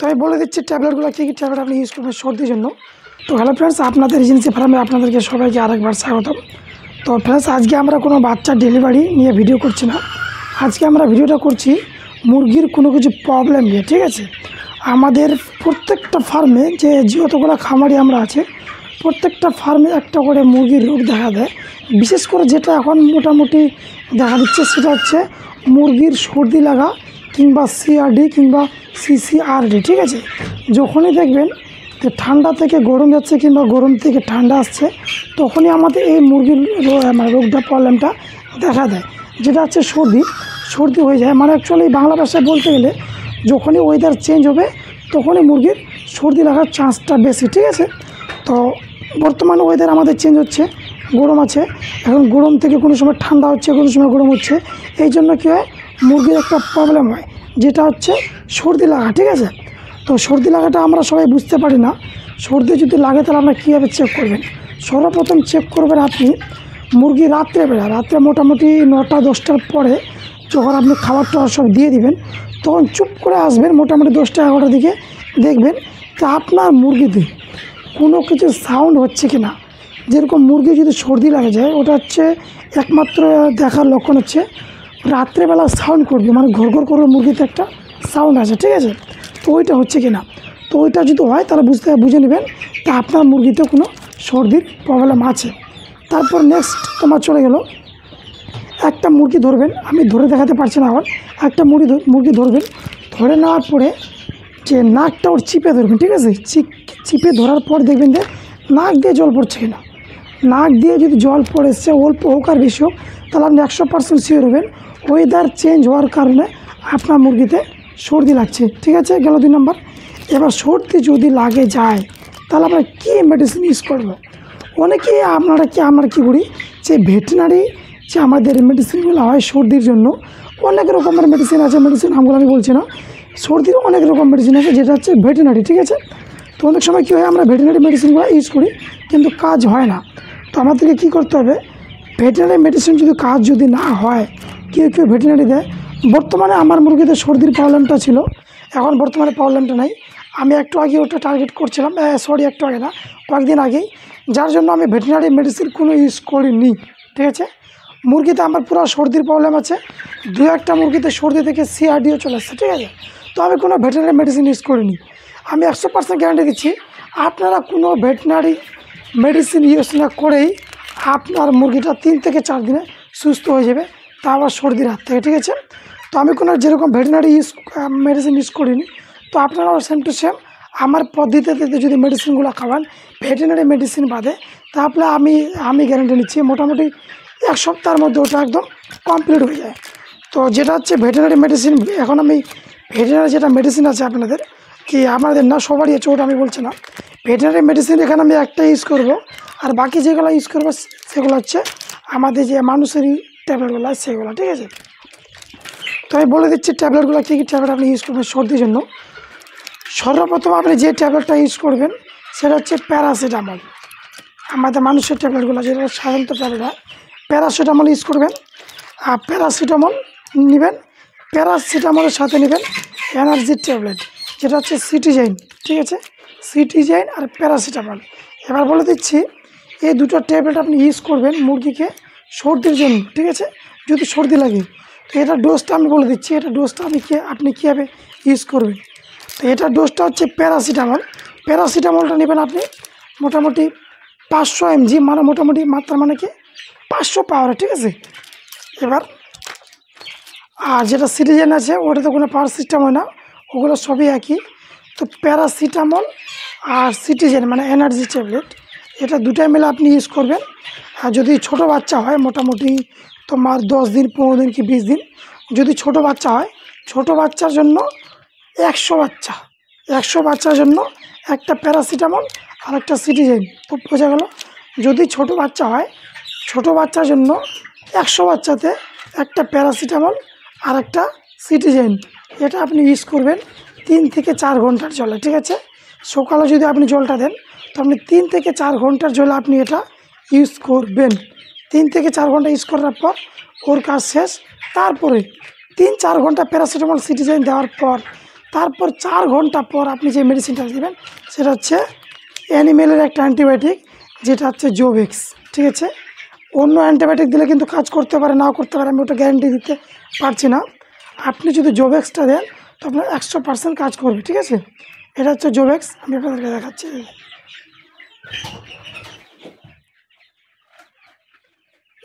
আমি বলে দিচ্ছি ট্যাবলেটগুলো কী কী ট্যাবলেট আপনি ইউজ করবেন সর্দির জন্য। তো হ্যালো ফ্রেন্ডস, আপনাদের এজেন্সি ফার্মে আপনাদেরকে সবাইকে আরেকবার স্বাগতম। তো ফ্রেন্ডস, আজকে আমরা কোনো বাচ্চার ডেলিভারি নিয়ে ভিডিও করছি না। আজকে আমরা ভিডিওটা করছি মুরগির কোনো কিছু প্রবলেম নিয়ে। ঠিক আছে, আমাদের প্রত্যেকটা ফার্মে যে যতগুলো খামারি আমরা আছে, প্রত্যেকটা ফার্মে একটা করে মুরগির রোগ দেখা দেয়। বিশেষ করে যেটা এখন মোটামুটি দেখা দিচ্ছে সেটা হচ্ছে মুরগির সর্দি লাগা কিংবা সিআরডি কিংবা সিসিআরডি। ঠিক আছে, যখনই দেখবেন যে ঠান্ডা থেকে গরম যাচ্ছে কিংবা গরম থেকে ঠান্ডা আসছে, তখনই আমাদের এই মুরগির রোগটা প্রবলেমটা দেখা দেয়, যেটা হচ্ছে সর্দি হয়ে যায়। মানে অ্যাকচুয়ালি বাংলা ভাষায় বলতে গেলে যখনই ওয়েদার চেঞ্জ হবে তখনই মুরগির সর্দি লাগার চান্সটা বেশি। ঠিক আছে, তো বর্তমান ওয়েদার আমাদের চেঞ্জ হচ্ছে, গরম আছে, এখন গরম থেকে কোনো সময় ঠান্ডা হচ্ছে, কোনো সময় গরম হচ্ছে। এই জন্য কী হয়, মুরগির একটা প্রবলেম হয়, যেটা হচ্ছে সর্দি লাগা। ঠিক আছে, তো সর্দি লাগাটা আমরা সবাই বুঝতে পারি না। সর্দি যদি লাগে তাহলে আপনারা কীভাবে চেক করবেন? সর্বপ্রথম চেক করবেন আপনি মুরগি রাত্রে মোটামুটি 9টা-10টার পরে যখন আপনি খাবার টাবার সব দিয়ে দিবেন, তখন চুপ করে আসবেন মোটামুটি 10টা-11টার দিকে, দেখবেন যে আপনার মুরগিতে কোনো কিছু সাউন্ড হচ্ছে কি না। যেরকম মুরগি যদি সর্দি লাগে যায়, ওটা হচ্ছে একমাত্র দেখার লক্ষণ হচ্ছে রাত্রেবেলা সাউন্ড করবে, মানে ঘর করে মুরগিতে একটা সাউন্ড আছে। ঠিক আছে, তো ওইটা হচ্ছে কি না, তো ওইটা যদি হয় তাহলে বুঝে নেবেন তা আপনার মুরগিতে কোনো সর্দির প্রবলেম আছে। তারপর নেক্সট তোমার চলে গেল, একটা মুরগি ধরবেন, আমি ধরে দেখাতে পারছি না, এখন একটা মুরগি ধরবেন, ধরে নেওয়ার পরে যে নাকটা ওর চিপে ধরবেন। ঠিক আছে, চিপে ধরার পর দেখবেন যে নাক দিয়ে জল পড়ছে কিনা। নাক দিয়ে যদি জল পড়েছে, অল্প হোক আর বেশি হোক, তাহলে আপনি 100% শিওর হবেন ওয়েদার চেঞ্জ হওয়ার কারণে আপনার মুরগিতে সর্দি লাগছে। ঠিক আছে, গেল 2 নম্বর। এবার সর্দি যদি লাগে যায় তাহলে আমরা কী মেডিসিন ইউজ করবো? অনেকেই আমরা কী করি, যে ভেটেরিনারি যে আমাদের মেডিসিনগুলো হয় সর্দির জন্য, অনেক রকমের মেডিসিন আছে। মেডিসিন নামগুলো আমি বলছি না, সর্দির অনেক রকম মেডিসিন আছে, যেটা হচ্ছে ভেটেরিনারি। ঠিক আছে, তো অনেক সময় কী হয়, আমরা ভেটেরিনারি মেডিসিনগুলো ইউজ করি কিন্তু কাজ হয় না। তো আমাদেরকে কী করতে হবে, ভেটেরিনারি মেডিসিন যদি না হয়, কেউ ভেটেরিনারি দেয়। বর্তমানে আমার মুরগিতে সর্দির প্রবলেমটা ছিল, এখন বর্তমানে প্রবলেমটা নাই। আমি একটু আগে ওটা টার্গেট করছিলাম, একটু আগে না, কয়েকদিন আগেই, যার জন্য আমি ভেটেরিনারি মেডিসিন কোনো ইউজ করিনি। ঠিক আছে, মুরগিতে আমার পুরো সর্দির প্রবলেম আছে, 2-1টা মুরগিতে সর্দি থেকে সিআরডিও চলে আসছে। ঠিক আছে, তো আমি কোনো ভেটেরিনারি মেডিসিন ইউজ করিনি। আমি 100% গ্যারান্টি দিচ্ছি, আপনারা কোনো ভেটেরিনারি মেডিসিন ইউজ না করেই আপনার মুরগিটা 3 থেকে 4 দিনে সুস্থ হয়ে যাবে, তা আবার সর্দির হাত থেকে। ঠিক আছে, তো আমি কোনো যেরকম ভেটেরিনারি মেডিসিন ইউজ করিনি, তো আপনারাও সেম টু সেম আমার পদ্ধতিতে যদি মেডিসিনগুলো খাওয়ান ভেটেরিনারি মেডিসিন বাদে, তাহলে আমি গ্যারান্টি নিচ্ছি মোটামুটি 1 সপ্তাহের মধ্যে ওটা একদম কমপ্লিট হয়ে যায়। তো যেটা হচ্ছে ভেটেরিনারি মেডিসিন, এখন আমি ভেটেরিনারি যেটা মেডিসিন আছে আপনাদের কি আমাদের না সবারই আছে, ওটা আমি বলছি না। ভেটেরিনারি মেডিসিন এখানে আমি একটা ইউজ করব, আর বাকি যেগুলো ইউজ করবো সেগুলো হচ্ছে আমাদের যে মানুষেরই ট্যাবলেটগুলো সেগুলো। ঠিক আছে, তো আমি বলে দিচ্ছি ট্যাবলেটগুলো কী কী ট্যাবলেট আপনি ইউজ করবেন সর্দির জন্য। সর্বপ্রথম আপনি যে ট্যাবলেটটা ইউজ করবেন সেটা হচ্ছে প্যারাসিটামল। আমাদের মানুষের ট্যাবলেটগুলো যেটা সাধারণত ট্যাবলেট হয়, প্যারাসিটামল ইউজ করবেন। আর প্যারাসিটামল নেবেন, প্যারাসিটামলের সাথে নেবেন এনার্জির ট্যাবলেট, যেটা হচ্ছে সিটিজাইন। ঠিক আছে, সিটিজাইন আর প্যারাসিটামল। এবার বলে দিচ্ছি এই দুটো ট্যাবলেট আপনি ইউজ করবেন মুরগিকে সর্দির জন্য। ঠিক আছে, যদি সর্দি লাগে, তো এটা ডোজটা আমি বলে দিচ্ছি, এটা ডোজটা আপনি কীভাবে ইউজ করবেন। তো এটা ডোজটা হচ্ছে প্যারাসিটামলটা নেবেন আপনি মোটামুটি 500 mg, মানে মোটামুটি মাত্রা মানে কি 500 পাওয়ার। ঠিক আছে, এবার আর যেটা সিটিজেন আছে ওটাতে কোনো পাওয়ার সিস্টেম হয় না, ওগুলো সবই একই। তো প্যারাসিটামল আর সিটিজেন মানে এনার্জি ট্যাবলেট, এটা দুটাই মিলে আপনি ইউজ করবেন। আর যদি ছোট বাচ্চা হয় মোটামুটি তোমার 10 দিন 15 দিন কি 20 দিন, যদি ছোট বাচ্চা হয়, ছোট বাচ্চার জন্য 100 বাচ্চার জন্য একটা প্যারাসিটামল আর একটা সিটিজেন। তো বোঝা গেল, যদি ছোট বাচ্চা হয়, ছোট বাচ্চার জন্য 100 বাচ্চাতে একটা প্যারাসিটামল আর একটা সিটিজেন, এটা আপনি ইউজ করবেন 3 থেকে 4 ঘন্টার জলে। ঠিক আছে, সকালে যদি আপনি জলটা দেন, তো আপনি 3 থেকে 4 ঘন্টার জলে আপনি এটা ইউজ করবেন। 3 থেকে 4 ঘন্টা ইউজ করার পর ওর কাজ শেষ। তারপরে 3-4 ঘন্টা প্যারাসিটামল সিটিজেন দেওয়ার পর তারপর 4 ঘন্টা পর আপনি যে মেডিসিনটা দেবেন সেটা হচ্ছে অ্যানিমেলের একটা অ্যান্টিবায়োটিক, যেটা হচ্ছে জোভেক্স। ঠিক আছে, অন্য অ্যান্টিবায়োটিক দিলে কিন্তু কাজ করতে পারে নাও করতে পারে, আমি ওটা গ্যারান্টি দিতে পারছি না। আপনি যদি জোভেক্সটা দেন তো আপনার 100% কাজ করবে। ঠিক আছে, এটা হচ্ছে জোভেক্স, আমি আপনাদেরকে দেখাচ্ছি।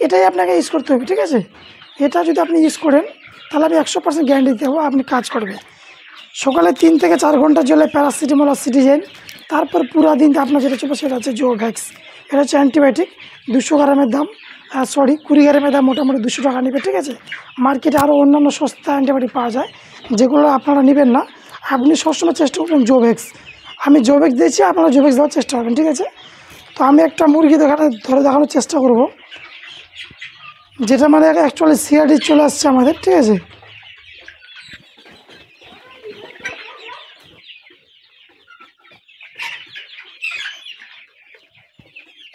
এটাই আপনাকে ইউজ করতে হবে। ঠিক আছে, এটা যদি আপনি ইউজ করেন তাহলে আমি 100% গ্যারান্টি দেবো আপনি কাজ করবে। সকালে 3 থেকে 4 ঘন্টার জন্য প্যারাসিটামল আর সিটিজেন, তারপর পুরো দিন আপনার যেটা চলবে সেটা হচ্ছে জোভেক্স। এটা হচ্ছে অ্যান্টিবায়োটিক, 200 গ্রামের দাম 20 গ্রামের দাম মোটামুটি 200 টাকা নেবে। ঠিক আছে, মার্কেটে আরও অন্যান্য সস্তা অ্যান্টিবায়োটিক পাওয়া যায়, যেগুলো আপনারা নেবেন না। আপনি সবসময় চেষ্টা করবেন জোভেক্স। আমি জোভেক্স দিয়েছি, আপনারা জোভেক্স দেওয়ার চেষ্টা করবেন। ঠিক আছে, তো আমি একটা মুরগি ধরে দেখানোর চেষ্টা করব, যেটা মানে অ্যাকচুয়ালি সিআরডি চলে আসছে আমাদের। ঠিক আছে,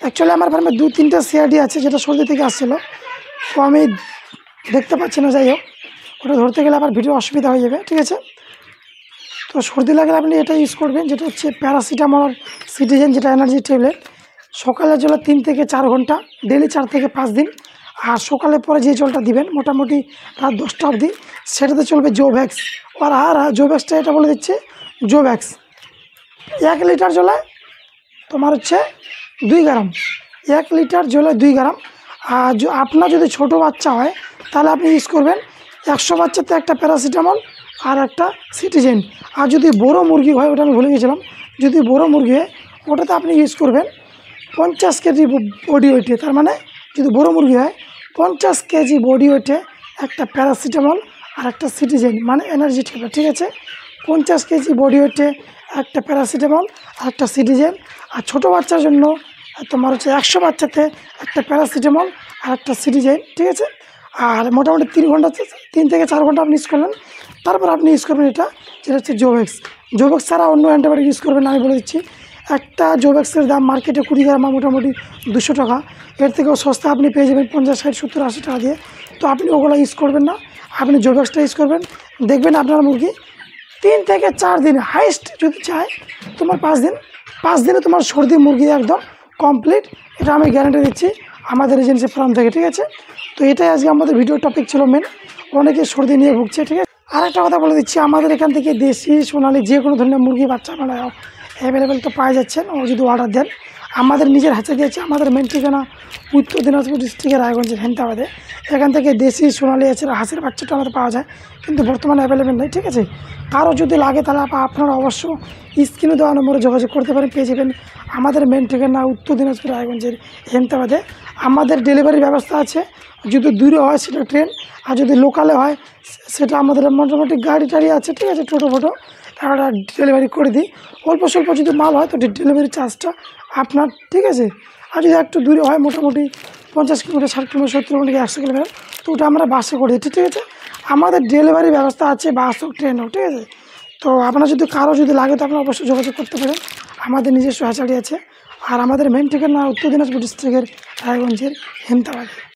অ্যাকচুয়ালি আমার ফার্মে 2-3টা সিআরডি আছে, যেটা সর্দি থেকে আসছিলো, তো আমি দেখতে পাচ্ছি না। যাই হোক, ওটা ধরতে গেলে আবার ভিডিও অসুবিধা হয়ে যাবে। ঠিক আছে, তো সর্দি লাগলে আপনি এটা ইউজ করবেন, যেটা হচ্ছে প্যারাসিটামল আর সিটিজেন, যেটা এনার্জি ট্যাবলেট। সকালের জল 3 থেকে 4 ঘন্টা, ডেলি 4 থেকে 5 দিন। আর সকালের পরে যে জলটা দিবেন মোটামুটি রাত 10টা অবধি, সেটাতে চলবে জোভেক্স। আর জোভেক্সটা এটা বলে দিচ্ছে জোভেক্স 1 লিটার জলে তোমার হচ্ছে 2 গ্রাম, 1 লিটার জলে 2 গ্রাম। আর আপনার যদি ছোটো বাচ্চা হয় তাহলে আপনি ইউজ করবেন 100 বাচ্চাতে একটা প্যারাসিটামল আর একটা সিটিজেন। আর যদি বড়ো মুরগি হয়, ওটা আমি ভুলে গেছিলাম, যদি বড়ো মুরগি হয় ওটাতে আপনি ইউজ করবেন 50 কেজি বডি ওয়েটে। তার মানে যদি বড়ো মুরগি হয় 50 কেজি বডি ওয়েটে একটা প্যারাসিটামল আর একটা সিটিজেন, মানে এনার্জি ট্যাবলেট। ঠিক আছে, 50 কেজি বডি ওয়েটে একটা প্যারাসিটামল আর একটা সিটিজেন। আর ছোটো বাচ্চার জন্য তোমার হচ্ছে 100 বাচ্চাতে একটা প্যারাসিটামল আর একটা সিটিজেন। ঠিক আছে, আর মোটামুটি 3 থেকে 4 ঘন্টা আপনি ইউজ করলেন, তারপর আপনি ইউজ করবেন এটা, যেটা হচ্ছে জোভেক্স। জোভেক্স ছাড়া অন্য অ্যান্টিবায়োটিক ইউজ করবেন না, আমি বলে দিচ্ছি। একটা জোভেক্সের দাম মার্কেটে 20 গ্রাম মোটামুটি 200 টাকা, এর থেকেও সস্তা আপনি পেয়ে যাবেন 50, 60, 70, 80 টাকা দিয়ে। তো আপনি ওগুলো ইউজ করবেন না, আপনি জোভেক্সটা ইউজ করবেন। দেখবেন আপনার মুরগি 3 থেকে 4 দিন, হাইস্ট যদি চায় তোমার 5 দিনে তোমার সর্দি মুরগি একদম কমপ্লিট। এটা আমি গ্যারান্টি দিচ্ছি আমাদের এজেন্সি ফার্ম থেকে। ঠিক আছে, তো এটাই আজকে আমাদের ভিডিও টপিক ছিল মেন। অনেকে সর্দি নিয়ে ভুগছে। ঠিক আছে, আরেকটা কথা বলে দিচ্ছি, আমাদের এখান থেকে দেশি সোনালি যে কোনো ধরনের মুরগি বাচ্চা আপনারা অ্যাভেলেবেল তো পাওয়া যাচ্ছেন, ও যদি অর্ডার দেন। আমাদের নিজের হাতে দিয়েছে, আমাদের মেন ঠিকানা উত্তর দিনাজপুর ডিস্ট্রিক্টের রায়গঞ্জের হেমতাবাদে। এখান থেকে দেশি সোনালি আছে, হাঁসের বাচ্চাটা আমাদের পাওয়া যায়, কিন্তু বর্তমানে অ্যাভেলেবেল নেই। ঠিক আছে, কারো যদি লাগে তাহলে আপনারা অবশ্য স্ক্রিনে দেওয়া নম্বরে যোগাযোগ করতে পারেন, পেয়ে যাবেন। আমাদের মেন ঠিকানা উত্তর দিনাজপুর রায়গঞ্জের হেমতাবাদে। আমাদের ডেলিভারির ব্যবস্থা আছে, যদি দূরে হয় সেটা ট্রেন, আর যদি লোকালে হয় সেটা আমাদের মোটামুটি গাড়ি টাড়ি আছে। ঠিক আছে, টোটো ফোটো আমরা ডেলিভারি করে দিই। অল্প স্বল্প যদি মাল হয় তো ডেলিভারি চার্জটা আপনার। ঠিক আছে, আর যদি একটু দূরে হয় মোটামুটি 50 কিলোমিটার, 60 কিলোমিটার, 70 কিলোমিটার, 100 কিলোমিটার, তো ওটা আমরা বাসে করে দিই। ঠিক আছে, আমাদের ডেলিভারি ব্যবস্থা আছে, বাস হোক ট্রেন হোক। ঠিক আছে, তো আপনার যদি কারো যদি লাগে তো আপনারা অবশ্যই যোগাযোগ করতে পারেন। আমাদের নিজস্ব হ্যাচারি আছে, আর আমাদের মেন ঠিকানা উত্তর দিনাজপুর ডিস্ট্রিক্টের রায়গঞ্জের হেমতাবাদে।